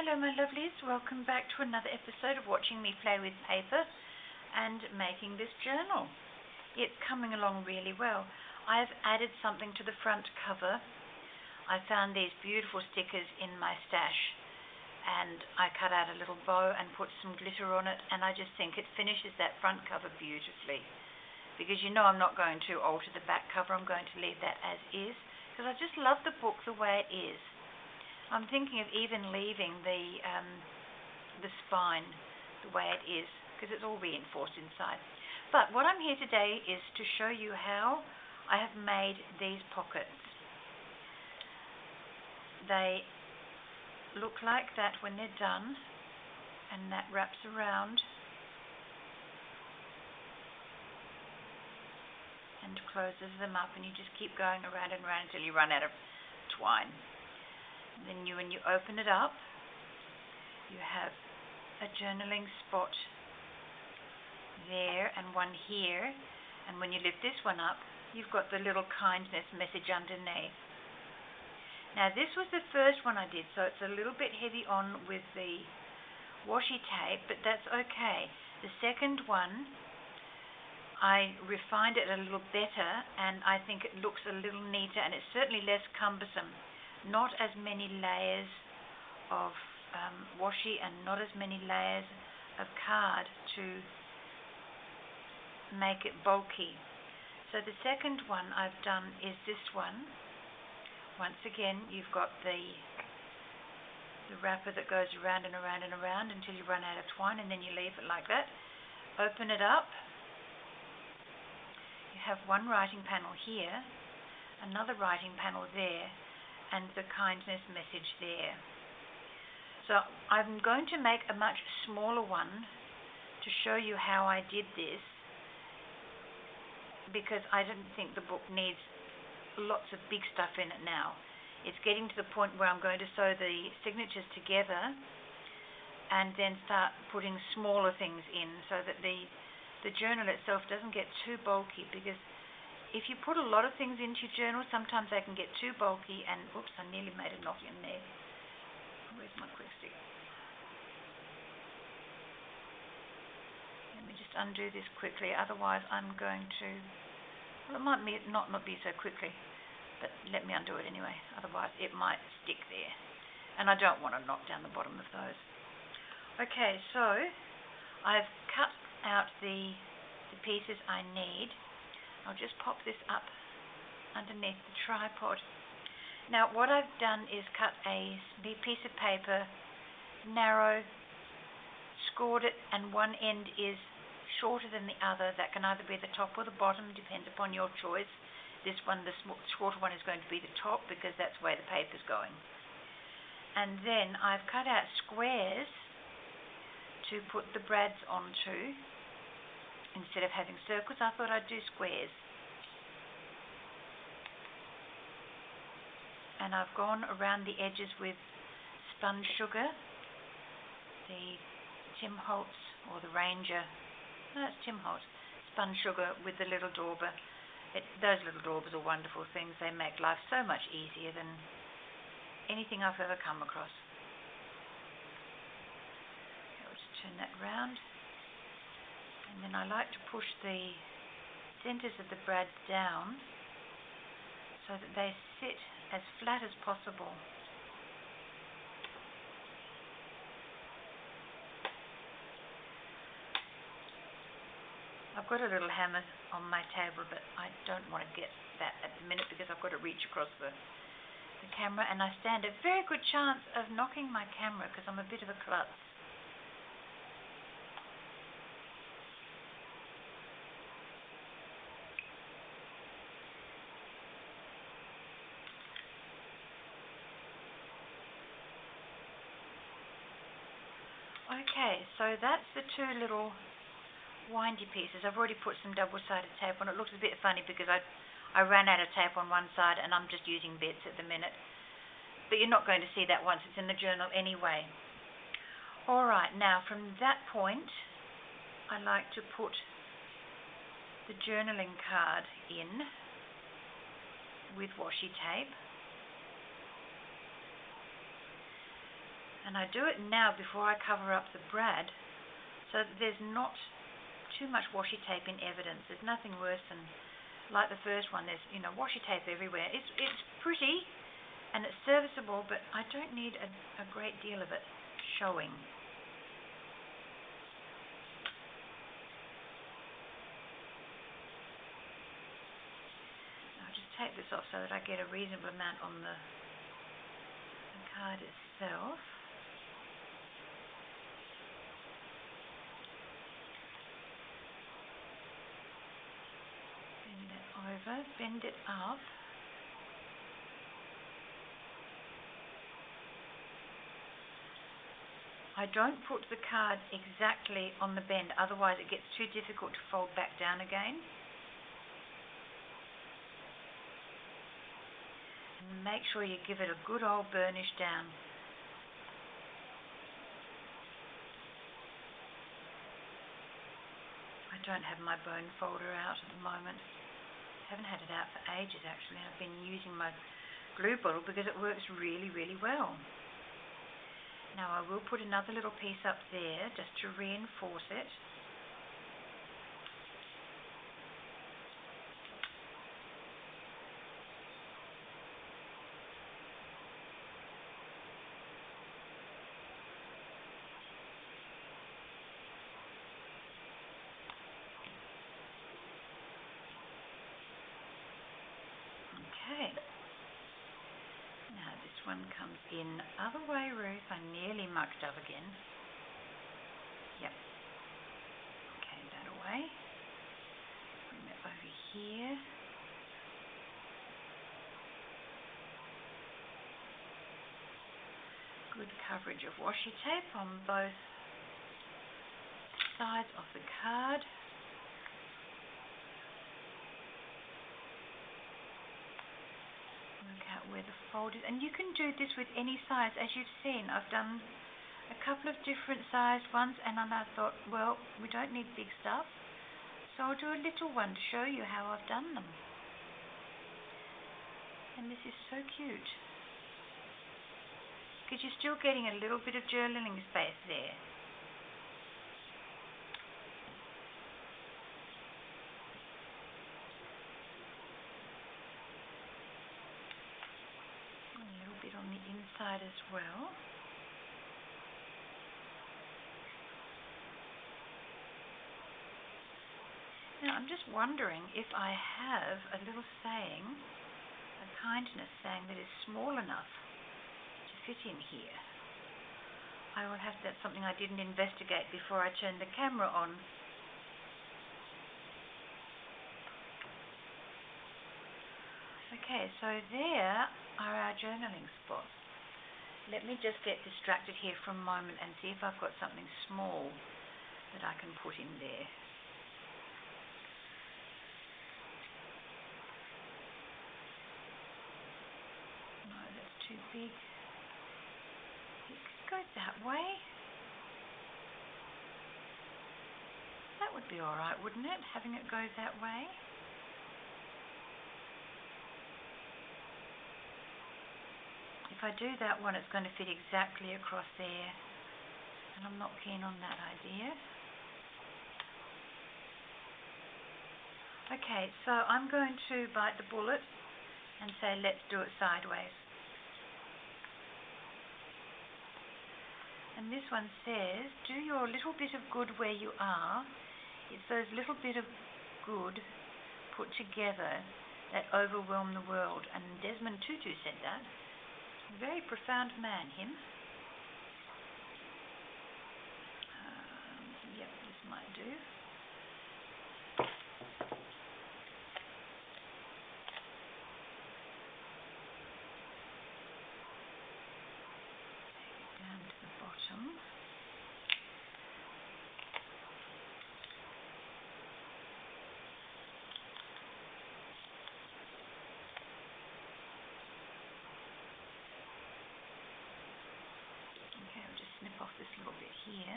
Hello my lovelies, welcome back to another episode of watching me play with paper and making this journal. It's coming along really well. I've added something to the front cover. I found these beautiful stickers in my stash and I cut out a little bow and put some glitter on it, and I just think it finishes that front cover beautifully, because you know I'm not going to alter the back cover. I'm going to leave that as is because I just love the book the way it is. I'm thinking of even leaving the spine the way it is, because it's all reinforced inside. But what I'm here today is to show you how I have made these pockets. They look like that when they're done, and that wraps around and closes them up, and you just keep going around and around until you run out of twine. Then when you open it up, you have a journaling spot there and one here, and when you lift this one up, you've got the little kindness message underneath. Now this was the first one I did, so it's a little bit heavy on with the washi tape, but that's okay. The second one, I refined it a little better, and I think it looks a little neater, and it's certainly less cumbersome. Not as many layers of washi and not as many layers of card to make it bulky. So the second one I've done is this one. Once again, you've got the wrapper that goes around and around and around until you run out of twine, and then you leave it like that. Open it up. You have one writing panel here, another writing panel there, and the kindness message there. So I'm going to make a much smaller one to show you how I did this, because I didn't think the book needs lots of big stuff in it now. It's getting to the point where I'm going to sew the signatures together and then start putting smaller things in, so that the journal itself doesn't get too bulky, because if you put a lot of things into your journal, sometimes they can get too bulky, and oops, I nearly made a knot in there. Where's my quick stick? Let me just undo this quickly, otherwise I'm going to, well, it might not be so quickly, but let me undo it anyway, otherwise it might stick there, and I don't want to knock down the bottom of those. Okay, so I've cut out the pieces I need. I'll just pop this up underneath the tripod. Now what I've done is cut a piece of paper, narrow, scored it, and one end is shorter than the other. That can either be the top or the bottom, depends upon your choice. This one, the shorter one, is going to be the top, because that's where the paper's going. And then I've cut out squares to put the brads onto. Instead of having circles, I thought I'd do squares. And I've gone around the edges with spun sugar, the Tim Holtz, or the Ranger, no, it's Tim Holtz, spun sugar with the little dauber. Those little daubers are wonderful things. They make life so much easier than anything I've ever come across. Okay, I'll just turn that round. And then I like to push the centers of the brads down so that they sit as flat as possible. I've got a little hammer on my table, but I don't want to get that at the minute because I've got to reach across the camera, and I stand a very good chance of knocking my camera because I'm a bit of a klutz. Okay, so that's the two little windy pieces. I've already put some double-sided tape on. It looks a bit funny because I ran out of tape on one side and I'm just using bits at the minute. But you're not going to see that once it's in the journal anyway. Alright, now from that point, I like to put the journaling card in with washi tape. And I do it now before I cover up the brad, so that there's not too much washi tape in evidence. There's nothing worse than, like the first one, there's washi tape everywhere. It's pretty and it's serviceable, but I don't need a great deal of it showing. I'll just take this off so that I get a reasonable amount on the card itself. Bend it over, bend it up. I don't put the card exactly on the bend, otherwise it gets too difficult to fold back down again. And make sure you give it a good old burnish down. I don't have my bone folder out at the moment. I haven't had it out for ages actually. I've been using my glue bottle because it works really, really well. Now I will put another little piece up there just to reinforce it. Okay. Now this one comes in other way, Ruth. I nearly mucked up again. Yep. Okay, that away. Bring it over here. Good coverage of washi tape on both sides of the card. Work out where the fold is, and you can do this with any size. As you've seen, I've done a couple of different sized ones, and then I thought, well, we don't need big stuff, so I'll do a little one to show you how I've done them. And this is so cute because you're still getting a little bit of journaling space there. On the inside as well. Now I'm just wondering if I have a little saying, a kindness saying that is small enough to fit in here. I will have that's something I didn't investigate before I turned the camera on. Okay, so there are our journaling spots. Let me just get distracted here for a moment and see if I've got something small that I can put in there. No, that's too big. It could go that way. That would be alright, wouldn't it? Having it go that way. If I do that one, it's going to fit exactly across there, and I'm not keen on that idea. Okay, so I'm going to bite the bullet and say let's do it sideways. And this one says, do your little bit of good where you are. It's those little bit of good put together that overwhelm the world. And Desmond Tutu said that. Very profound man, him. Yep, this might do. Down to the bottom. Snip off this little bit here.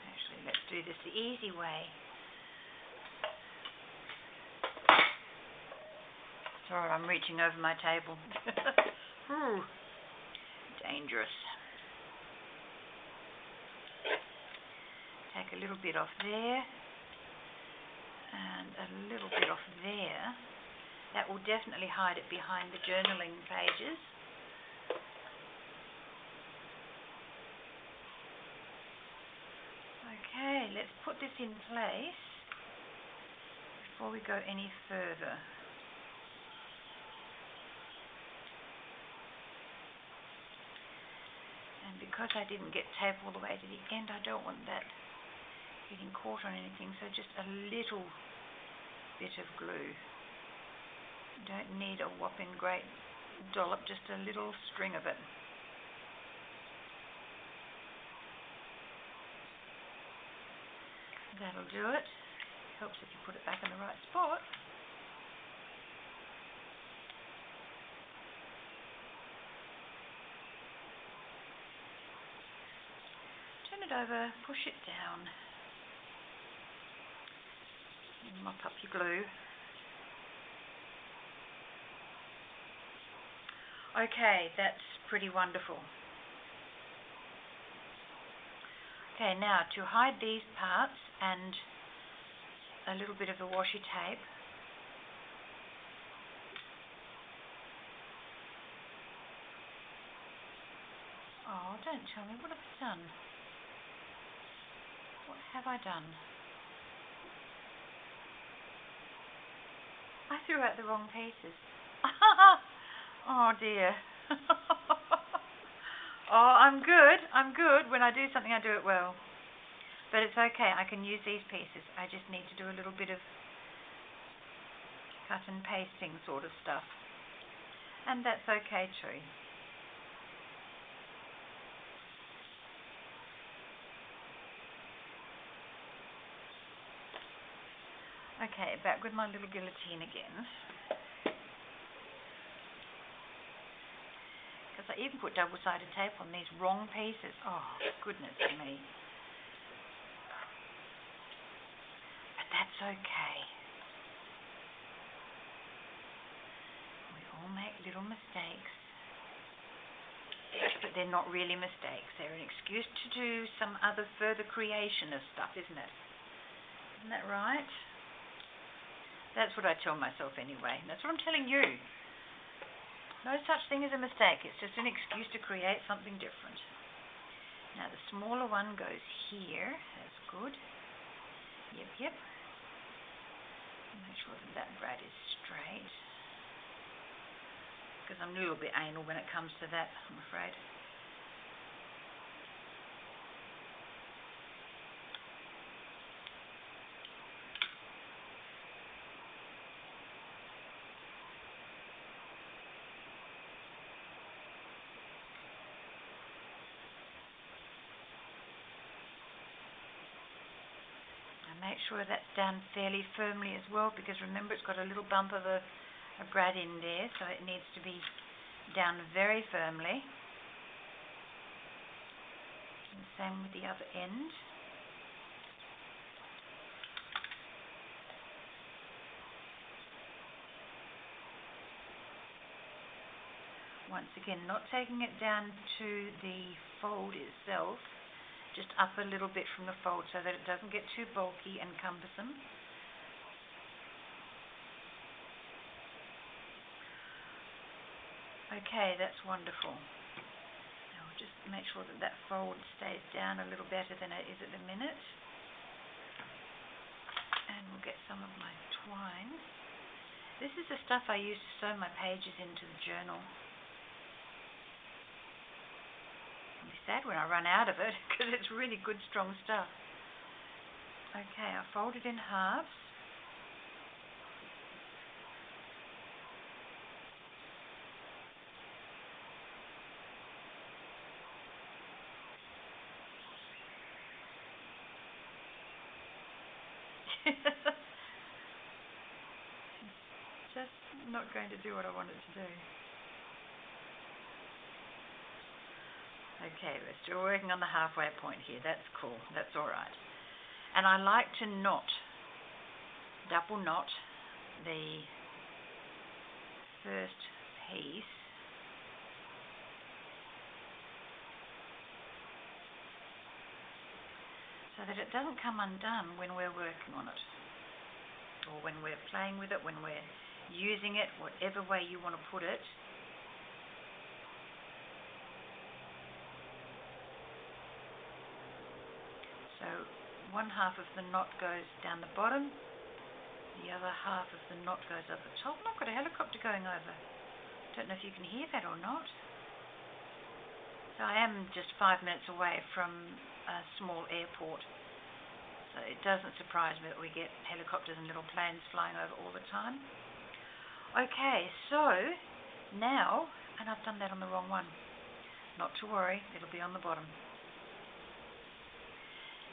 Actually, let's do this the easy way. Sorry, I'm reaching over my table. dangerous. Take a little bit off there and a little bit off there. That will definitely hide it behind the journaling pages. Okay, let's put this in place before we go any further. And because I didn't get tape all the way to the end, I don't want that getting caught on anything, so just a little bit of glue. You don't need a whopping great dollop, just a little string of it. That'll do it. Helps if you put it back in the right spot. Turn it over, push it down. And mop up your glue. Okay, that's pretty wonderful. Okay, now to hide these parts and a little bit of the washi tape, oh, don't tell me, what have I done? What have I done? I threw out the wrong pieces. Oh dear. Oh, I'm good. When I do something, I do it well. But it's okay, I can use these pieces. I just need to do a little bit of cut and pasting sort of stuff. And that's okay too. Okay, back with my little guillotine again. Because I even put double-sided tape on these wrong pieces. Oh, goodness me. But that's okay. We all make little mistakes. But they're not really mistakes. They're an excuse to do some other further creation of stuff, isn't it? Isn't that right? That's what I tell myself anyway. That's what I'm telling you. No such thing as a mistake. It's just an excuse to create something different. Now the smaller one goes here. That's good. Yep. Make sure that brad is straight. Because I'm a little bit anal when it comes to that, I'm afraid. Make sure that's down fairly firmly as well, because remember it's got a little bump of a brad in there, so it needs to be down very firmly. And same with the other end. Once again, not taking it down to the fold itself, just up a little bit from the fold so that it doesn't get too bulky and cumbersome. Okay, that's wonderful. Now we'll just make sure that that fold stays down a little better than it is at the minute. And we'll get some of my twine. This is the stuff I use to sew my pages into the journal. I'll be sad when I run out of it because it's really good, strong stuff. Okay, I fold it in halves. Just not going to do what I want it to do. Okay, we're still working on the halfway point here. That's cool. That's all right. And I like to double knot the first piece that it doesn't come undone when we're working on it, or when we're playing with it, when we're using it, whatever way you want to put it. So one half of the knot goes down the bottom, the other half of the knot goes up the top. And I've got a helicopter going over. Don't know if you can hear that or not. So I am just 5 minutes away from a small airport, so it doesn't surprise me that we get helicopters and little planes flying over all the time. Okay, so now, and I've done that on the wrong one. Not to worry, it'll be on the bottom.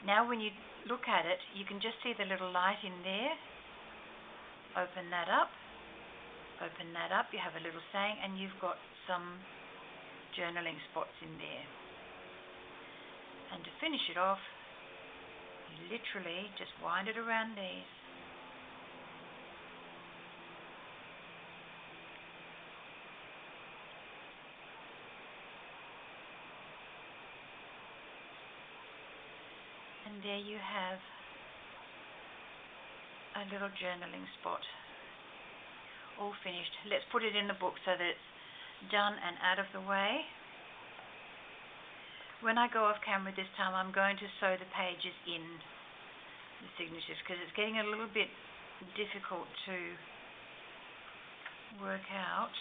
Now when you look at it, you can just see the little light in there. Open that up, you have a little saying, and you've got some journaling spots in there. And to finish it off, you literally just wind it around these. And there you have a little journaling spot, all finished. Let's put it in the book so that it's done and out of the way. When I go off camera this time, I'm going to sew the pages in the signatures, because it's getting a little bit difficult to work out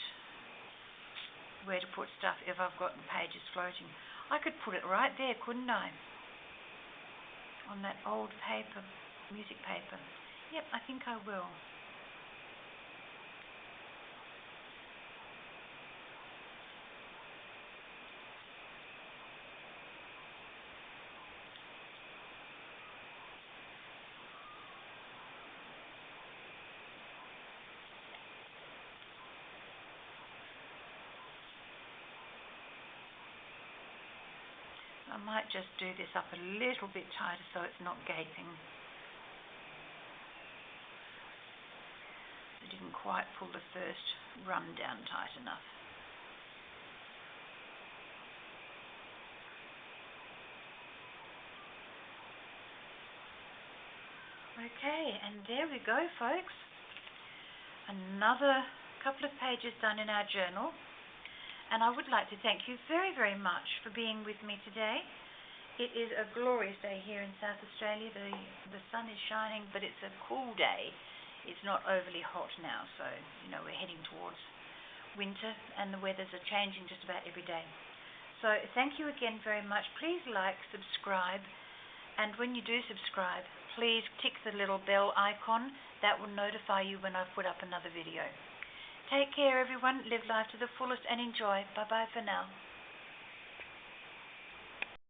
where to put stuff if I've got the pages floating. I could put it right there, couldn't I? On that old paper, music paper. Yep, I think I will. I might just do this up a little bit tighter so it's not gaping. I didn't quite pull the first run down tight enough. Okay, and there we go, folks. Another couple of pages done in our journal. And I would like to thank you very, very much for being with me today. It is a glorious day here in South Australia. The sun is shining, but it's a cool day. It's not overly hot now, so we're heading towards winter, and the weathers are changing just about every day. So thank you again very much. Please like, subscribe, and when you do subscribe, please tick the little bell icon. That will notify you when I put up another video. Take care, everyone. Live life to the fullest and enjoy. Bye-bye for now.